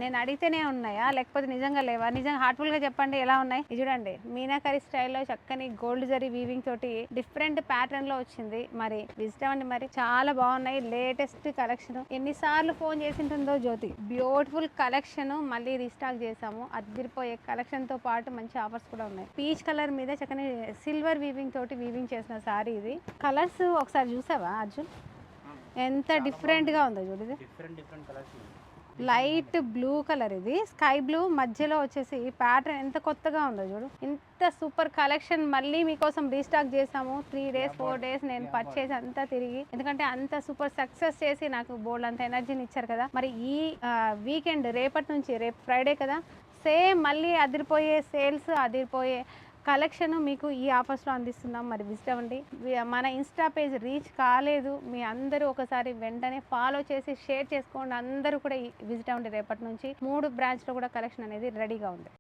నేను అడిగితేనే ఉన్నాయా లేకపోతే నిజంగా లేవా? నిజంగా హార్ట్ఫుల్ గా చెప్పండి ఎలా ఉన్నాయి? ఇది చూడండి మీనాకరి స్టైల్లో చక్కని గోల్డ్ జరీ వీవింగ్ తోటి డిఫరెంట్ ప్యాటర్న్ లో వచ్చింది. మరి విజిట్ అవ్వండి, మరి చాలా బాగున్నాయి. Latest collection. ఎన్నిసార్లు ఫోన్ చేసింటుందో జ్యోతి. బ్యూటిఫుల్ కలెక్షన్ మళ్ళీ రీస్టాక్ చేసాము. అదిరిపోయే కలెక్షన్ తో పాటు మంచి ఆఫర్స్ కూడా ఉన్నాయి. పీచ్ కలర్ మీద చక్కని సిల్వర్ వీవింగ్ తోటి వీవింగ్ చేసిన సారీ ఇది. కలర్స్ ఒకసారి చూసావా అర్జున్? ఎంత డిఫరెంట్ గా ఉందో చూడు. ఇది లైట్ బ్లూ కలర్, ఇది స్కై బ్లూ మధ్యలో వచ్చేసి ప్యాటర్న్ ఎంత కొత్తగా ఉందో చూడు. ఇంత సూపర్ కలెక్షన్ మళ్ళీ మీకోసం రీస్టాక్ చేసాము. 3 days 4 days నేను పర్చేస్ అంతా తిరిగి, ఎందుకంటే అంత సూపర్ సక్సెస్ చేసి నాకు బోల్డ్ అంత ఎనర్జీని ఇచ్చారు కదా. మరి ఈ వీకెండ్ రేపటి నుంచి, రేపు ఫ్రైడే కదా, సేమ్ మళ్ళీ అదిరిపోయే సేల్స్, అదిరిపోయే కలెక్షన్ మీకు ఈ ఆఫర్స్లో అందిస్తున్నాం. మరి విజిట్ అవ్వండి. మన ఇన్స్టా పేజ్ రీచ్ కాలేదు, మీ అందరూ ఒకసారి వెంటనే ఫాలో చేసి షేర్ చేసుకోండి. అందరూ కూడా విజిట్ అవ్వండి. రేపటి నుంచి 3 బ్రాంచ్లో కూడా కలెక్షన్ అనేది రెడీగా ఉంది.